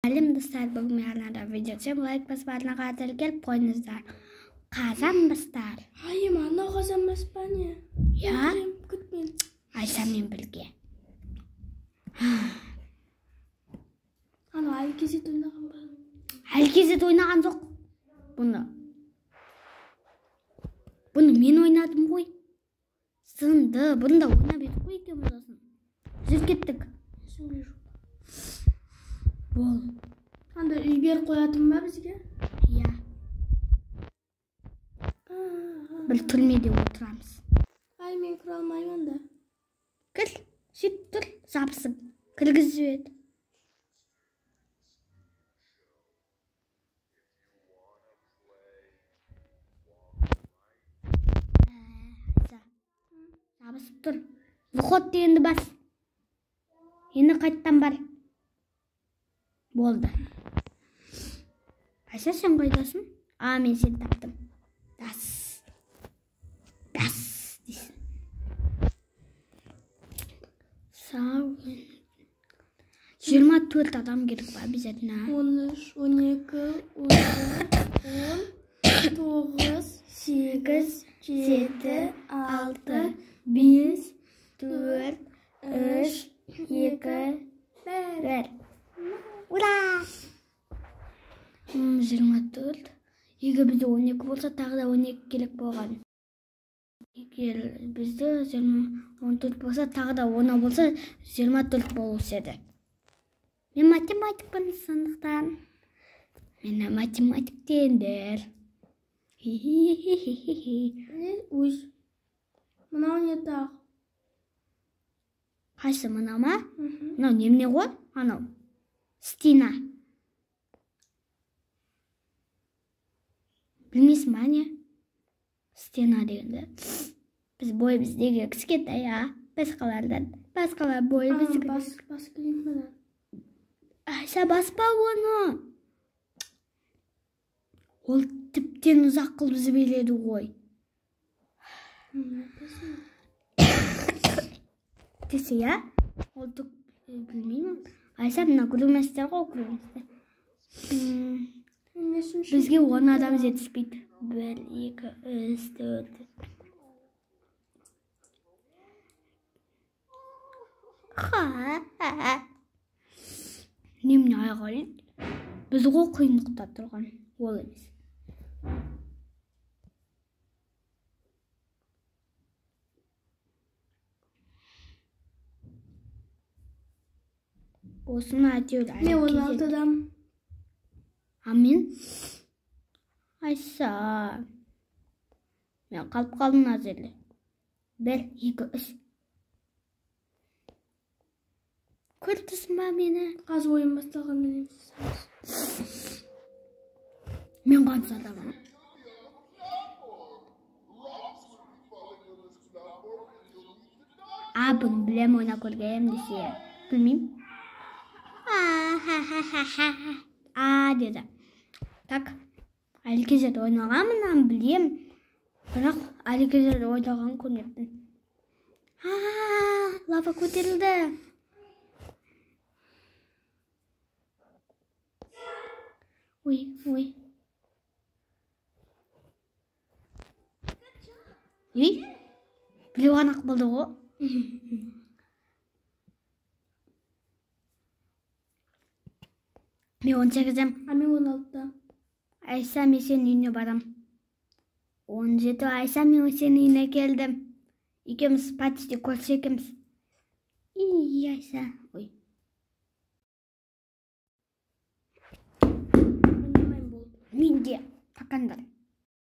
Әлем достар, бүгін арнада видео түсіріп, лайк басып арнаға келіп қойыңыздар. Қазан бастар. Айым, анау қазан баспа не? Я? Күтпен. Айсамен бірге. Анау әлкезет ойнаған ба? Әлкезет ойнаған жоқ. Бұны мен ойнадым ғой. Сынды, бұны да ойнап едік қой екеуміз осын. Жүріп кеттік. Бол. Анда үй беріп қоятын ба бізге? Я. Бір түрмеде отырамыз. Ай, мен кіре алмаймын да. Кір, сөйт тұр, жабысып. Кіргізіп еді. Жабысып тұр. Выход дегенді бас. Енді қайттан бар. Болды. Айса, сен қайдасың? Мен сен таптым. Дас дейсің. Сау. 24 адам керек ба обязательно? 13, 12, 10, 9, 8, 7, 6, 5, 4, 3, 2, 1. Ура! 24. Егер бізде 12 болса, тағы да 12 керек болған. Егер бізде 14 болса, тағы да 10 болса, 24 болушы еді. Мен математикпін сондықтан. Мен математиктендер. не? Өз. Мынау не тағы? Қайсы мынау ма? Мынау немне ғой? Анау. Стена. Білмейсің ба не? Стена дегенде. Біз бой біздегі кішкентай, басқалардан. Басқалар бойы біздегі. Бас келейін. Айса, баспа оны. Ол тіптен ұзақ қылып жібереді ғой. Десе, я? Ол түк білмеймін. Айса, мына күліместер ғой, күліместер. Бізге 10 адам жетіспейді. 1, 2, 3, 4. Немне айғалайды? Біз ғой қиындықта тұрған. Ол емес. Осыны әтеуді Мен 16 адам. Амен. Айса. Мен қалып қалдым әзірлі. 1, 2, 3. Көрдісің ба мені? Қаз ойын басталған менен. Мен қанша адамым? Бұны білем ойна көргем десе. Білмейм. Деді. Так, әлкезет ойнағанмын, білем. Бірақ әлкезет ойнаған көрмеппін. Лава көтерілді. Ой. Білеуған ақ болды ғой. Мен 18-ем. Мен 16-да. Айса, мен сен үйіне барам. 17, Айса, мен сен үйіне келдім. Екеміз патисте көрсе екеміз. Айса. Ой. Мен де. Пақандар.